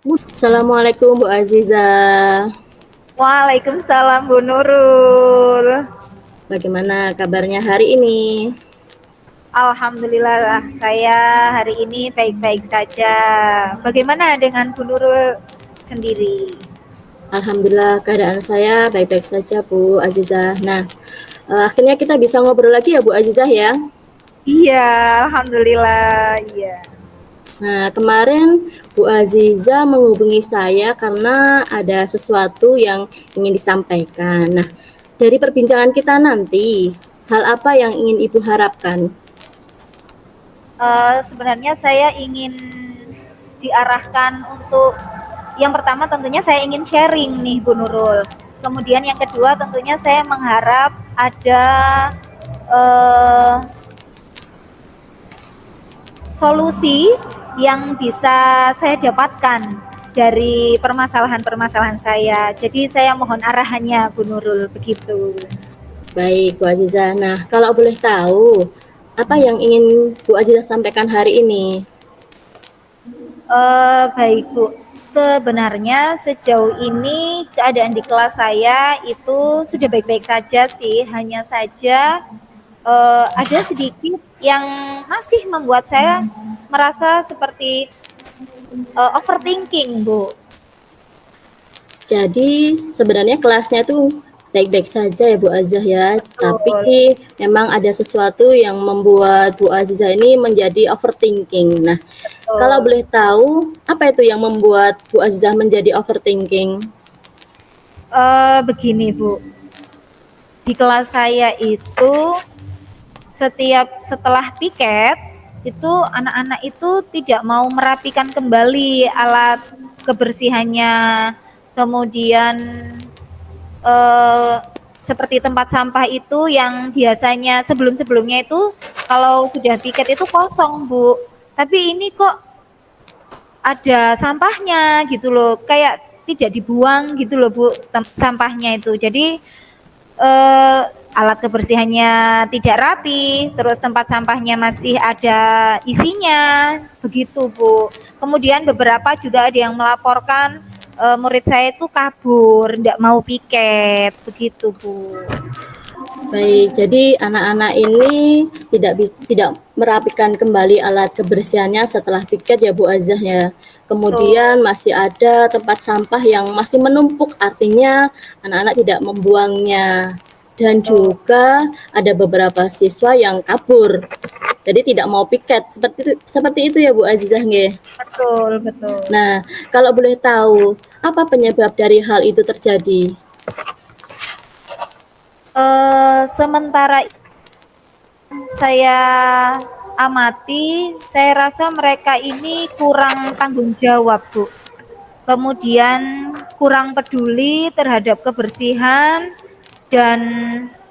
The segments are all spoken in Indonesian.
Assalamualaikum Bu Aziza. Waalaikumsalam Bu Nurul. Bagaimana kabarnya hari ini? Alhamdulillah saya hari ini baik-baik saja. Bagaimana dengan Bu Nurul sendiri? Alhamdulillah keadaan saya baik-baik saja Bu Aziza. Nah, akhirnya kita bisa ngobrol lagi ya Bu Aziza ya. Iya, alhamdulillah. Iya. Nah, kemarin Bu Aziza menghubungi saya karena ada sesuatu yang ingin disampaikan. Nah, dari perbincangan kita nanti, hal apa yang ingin Ibu harapkan? Sebenarnya saya ingin diarahkan untuk yang pertama tentunya saya ingin sharing nih Bu Nurul. Kemudian yang kedua tentunya saya mengharap ada eh, solusi yang bisa saya dapatkan dari permasalahan-permasalahan saya. Jadi saya mohon arahannya Bu Nurul begitu. Baik Bu Aziza. Nah, kalau boleh tahu, apa yang ingin Bu Aziza sampaikan hari ini? Baik Bu, sebenarnya sejauh ini keadaan di kelas saya itu sudah baik-baik saja sih. Hanya saja ada sedikit yang masih membuat saya merasa seperti overthinking Bu. Jadi sebenarnya kelasnya tuh baik-baik saja ya Bu Azizah ya, tapi Betul. memang ada sesuatu yang membuat Bu Azizah ini menjadi overthinking. Nah, kalau Betul. boleh tahu apa itu yang membuat Bu Azizah menjadi overthinking? Begini Bu, di kelas saya itu setelah piket itu anak-anak itu tidak mau merapikan kembali alat kebersihannya, kemudian eh, seperti tempat sampah itu yang biasanya sebelum-sebelumnya itu kalau sudah piket itu kosong Bu, tapi ini kok ada sampahnya gitu loh, kayak tidak dibuang gitu loh Bu sampahnya itu. Jadi alat kebersihannya tidak rapi, terus tempat sampahnya masih ada isinya, begitu Bu. Kemudian beberapa juga ada yang melaporkan murid saya itu kabur, tidak mau piket, begitu Bu. Baik, jadi anak-anak ini tidak merapikan kembali alat kebersihannya setelah piket ya Bu Azah ya. Kemudian Betul. masih ada tempat sampah yang masih menumpuk, artinya anak-anak tidak membuangnya. Dan Betul. juga ada beberapa siswa yang kabur, jadi tidak mau piket. Seperti itu ya Bu Azizah nggih. Betul, betul. Nah, kalau boleh tahu apa penyebab dari hal itu terjadi? Sementara saya amati, saya rasa mereka ini kurang tanggung jawab, Bu. Kemudian kurang peduli terhadap kebersihan, dan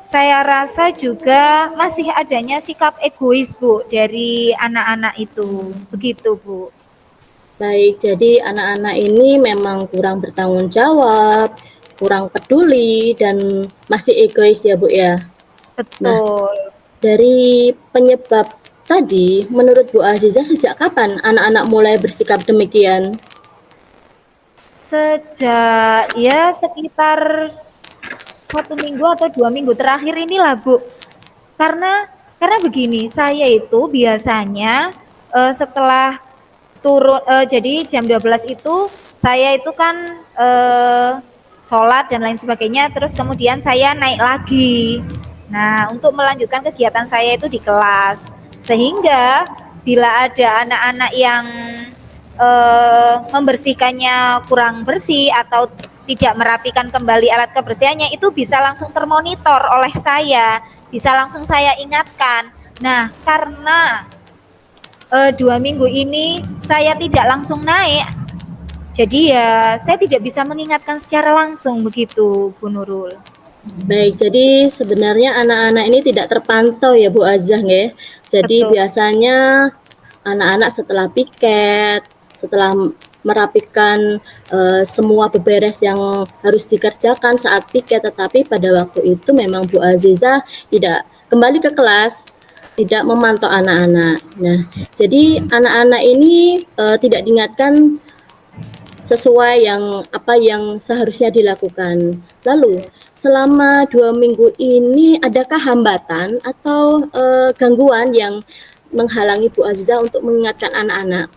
saya rasa juga masih adanya sikap egois Bu dari anak-anak itu, begitu Bu. Baik, jadi anak-anak ini memang kurang bertanggung jawab, kurang peduli, dan masih egois ya Bu ya. Nah, Betul. dari penyebab tadi, menurut Bu Aziza sejak kapan anak-anak mulai bersikap demikian? Sejak ya sekitar 1 minggu atau 2 minggu terakhir inilah Bu. Karena begini, saya itu biasanya setelah turun jadi jam 12 itu saya itu kan sholat dan lain sebagainya, terus kemudian saya naik lagi. Nah, untuk melanjutkan kegiatan saya itu di kelas. Sehingga bila ada anak-anak yang membersihkannya kurang bersih atau tidak merapikan kembali alat kebersihannya, itu bisa langsung termonitor oleh saya, bisa langsung saya ingatkan. Nah, karena 2 minggu ini saya tidak langsung naik, jadi ya saya tidak bisa mengingatkan secara langsung begitu Bu Nurul. Baik, jadi sebenarnya anak-anak ini tidak terpantau ya Bu Azah nggih. Jadi Betul. biasanya anak-anak setelah piket, setelah merapikan semua beberes yang harus dikerjakan saat piket, tetapi pada waktu itu memang Bu Aziza tidak kembali ke kelas, tidak memantau anak-anak. Nah, jadi anak-anak ini tidak diingatkan sesuai apa yang seharusnya dilakukan. Lalu, selama 2 minggu ini adakah hambatan atau gangguan yang menghalangi Bu Aziza untuk mengingatkan anak-anak?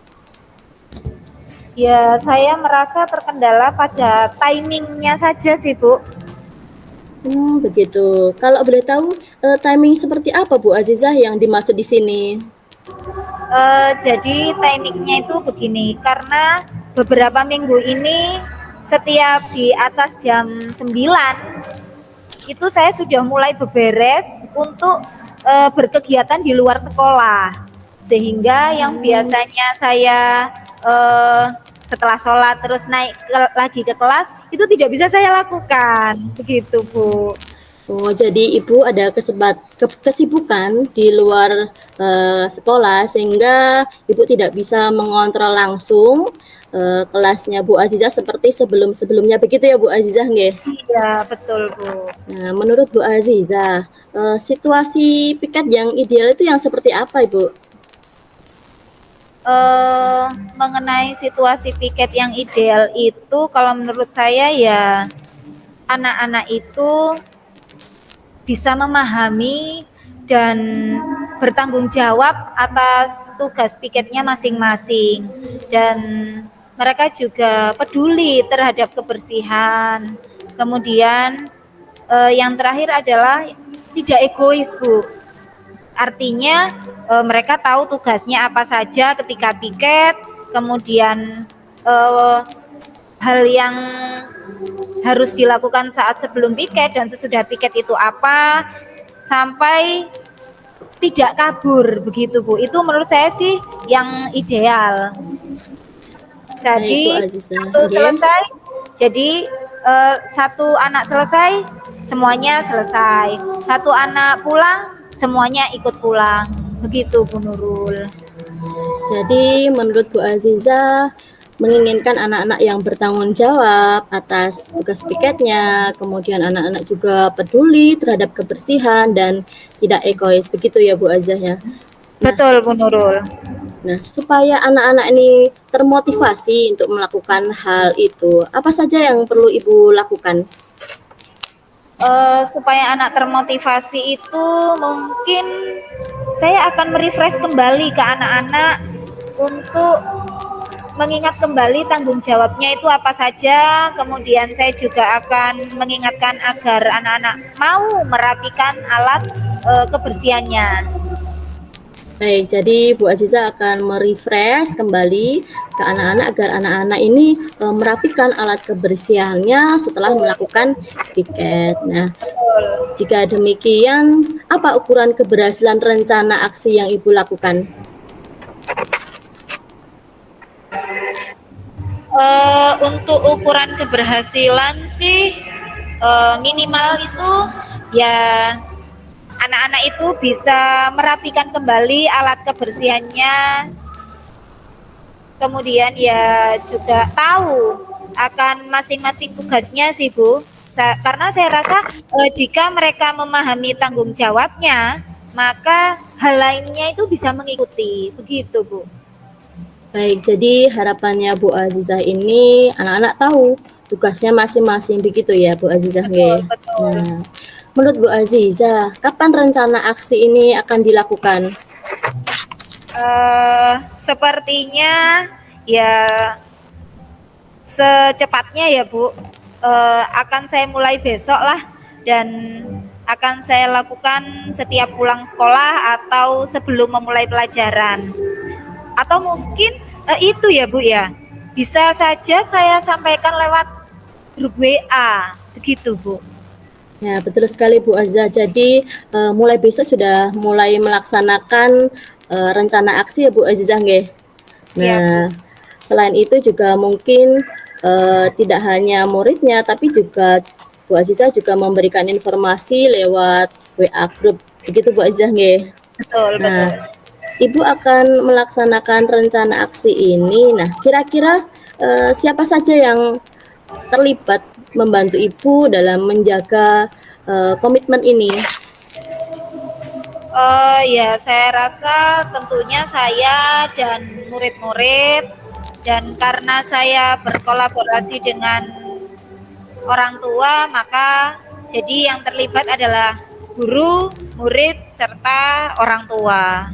Ya, saya merasa terkendala pada timingnya saja sih, Bu. Begitu. Kalau boleh tahu, timing seperti apa Bu Azizah yang dimaksud di sini? Jadi timingnya itu begini, karena beberapa minggu ini setiap di atas jam 9 itu saya sudah mulai beberes untuk berkegiatan di luar sekolah, sehingga yang biasanya saya setelah sholat terus naik lagi ke kelas itu tidak bisa saya lakukan, begitu Bu. Oh, jadi Ibu ada kesibukan di luar sekolah sehingga Ibu tidak bisa mengontrol langsung kelasnya Bu Azizah seperti sebelum-sebelumnya begitu ya Bu Azizah nggih? Iya betul Bu. Nah, menurut Bu Azizah, situasi piket yang ideal itu yang seperti apa Ibu? Mengenai situasi piket yang ideal itu kalau menurut saya ya anak-anak itu bisa memahami dan bertanggung jawab atas tugas piketnya masing-masing, dan mereka juga peduli terhadap kebersihan. Kemudian yang terakhir adalah tidak egois Bu, artinya mereka tahu tugasnya apa saja ketika piket, kemudian hal yang harus dilakukan saat sebelum piket dan sesudah piket itu apa, sampai tidak kabur begitu Bu. Itu menurut saya sih yang ideal. Baik Bu Jadi Azizah, satu nggih. selesai, jadi satu anak selesai, semuanya selesai. Satu anak pulang, semuanya ikut pulang. Begitu Bu Nurul. Jadi menurut Bu Aziza menginginkan anak-anak yang bertanggung jawab atas tugas piketnya, kemudian anak-anak juga peduli terhadap kebersihan dan tidak egois, begitu ya Bu Aziza ya. Betul Bu Nurul. Nah, supaya anak-anak ini termotivasi untuk melakukan hal itu, apa saja yang perlu Ibu lakukan? Supaya anak termotivasi itu mungkin saya akan merefresh kembali ke anak-anak untuk mengingat kembali tanggung jawabnya itu apa saja. Kemudian saya juga akan mengingatkan agar anak-anak mau merapikan alat kebersihannya. Baik, jadi Bu Aziza akan merefresh kembali ke anak-anak agar anak-anak ini merapikan alat kebersihannya setelah melakukan piket. Nah, jika demikian, apa ukuran keberhasilan rencana aksi yang Ibu lakukan? Untuk ukuran keberhasilan sih minimal itu ya anak-anak itu bisa merapikan kembali alat kebersihannya, kemudian ya juga tahu akan masing-masing tugasnya sih Bu. Karena saya rasa jika mereka memahami tanggung jawabnya, maka hal lainnya itu bisa mengikuti, begitu Bu. Baik, jadi harapannya Bu Azizah ini anak-anak tahu tugasnya masing-masing begitu ya Bu Azizah nggih. Betul. Nah, menurut Bu Azizah, kapan rencana aksi ini akan dilakukan? Sepertinya ya secepatnya ya Bu. Akan saya mulai besok lah, dan akan saya lakukan setiap pulang sekolah atau sebelum memulai pelajaran. Atau mungkin itu ya Bu ya, bisa saja saya sampaikan lewat grup WA, begitu Bu. Ya, betul sekali Bu Azizah. Jadi mulai besok sudah mulai melaksanakan rencana aksi ya Bu Azizah nggih. Nah, selain itu juga mungkin tidak hanya muridnya tapi juga Bu Azizah juga memberikan informasi lewat WA grup. Begitu Bu Azizah nggih. Betul, Nah, betul. Ibu akan melaksanakan rencana aksi ini. Nah, kira-kira siapa saja yang terlibat membantu Ibu dalam menjaga komitmen ini? Ya saya rasa tentunya saya dan murid-murid Dan karena saya berkolaborasi dengan orang tua, maka jadi yang terlibat adalah guru, murid, serta orang tua.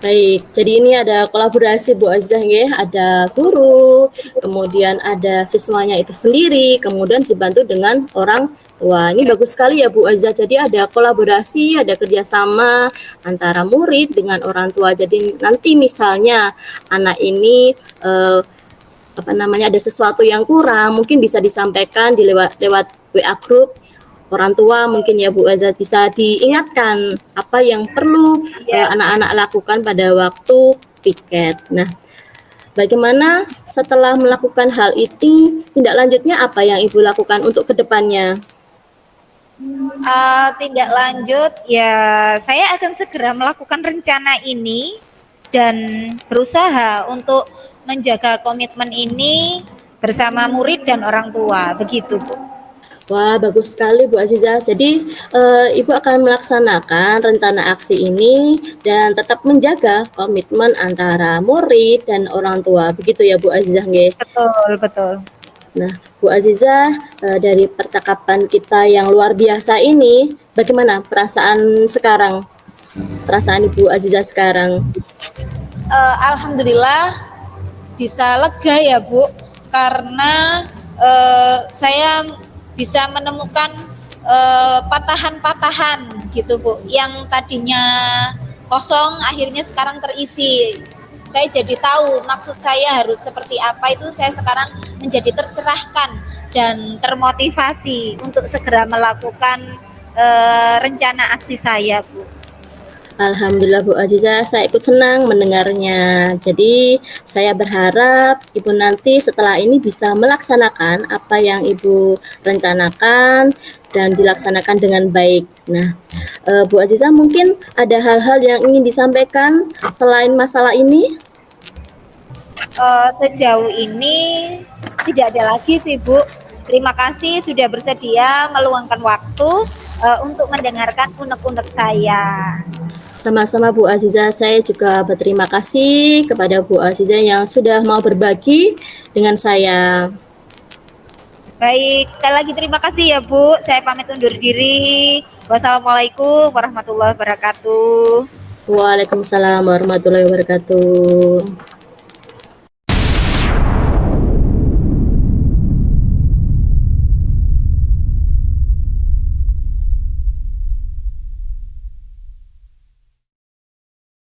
Baik, jadi ini ada kolaborasi Bu Azizah ya, ada guru, kemudian ada siswanya itu sendiri, kemudian dibantu dengan orang tua. Ini bagus sekali ya Bu Azizah. Jadi ada kolaborasi, ada kerjasama antara murid dengan orang tua. Jadi nanti misalnya anak ini ada sesuatu yang kurang, mungkin bisa disampaikan di lewat WA group orang tua, mungkin ya Bu Azat, bisa diingatkan apa yang perlu anak-anak lakukan pada waktu piket. Nah, bagaimana setelah melakukan hal ini, tindak lanjutnya apa yang Ibu lakukan untuk kedepannya? Tindak lanjut ya, saya akan segera melakukan rencana ini dan berusaha untuk menjaga komitmen ini bersama murid dan orang tua, begitu Bu. Wah, bagus sekali Bu Azizah. Jadi Ibu akan melaksanakan rencana aksi ini dan tetap menjaga komitmen antara murid dan orang tua. Begitu ya Bu Azizah nggih? Betul, betul. Nah, Bu Azizah, dari percakapan kita yang luar biasa ini, bagaimana perasaan sekarang? Perasaan Ibu Azizah sekarang? Alhamdulillah bisa lega ya Bu, karena saya bisa menemukan patahan-patahan gitu Bu, yang tadinya kosong akhirnya sekarang terisi. Saya jadi tahu maksud saya harus seperti apa, itu saya sekarang menjadi tercerahkan dan termotivasi untuk segera melakukan rencana aksi saya Bu. Alhamdulillah Bu Azizah, saya ikut senang mendengarnya. Jadi saya berharap Ibu nanti setelah ini bisa melaksanakan apa yang Ibu rencanakan dan dilaksanakan dengan baik. Nah, Bu Azizah, mungkin ada hal-hal yang ingin disampaikan selain masalah ini? Sejauh ini tidak ada lagi sih Bu. Terima kasih sudah bersedia meluangkan waktu untuk mendengarkan unek-unek saya. Sama-sama Bu Azizah, saya juga berterima kasih kepada Bu Azizah yang sudah mau berbagi dengan saya. Baik, sekali lagi terima kasih ya Bu. Saya pamit undur diri. Wassalamualaikum warahmatullahi wabarakatuh. Waalaikumsalam warahmatullahi wabarakatuh.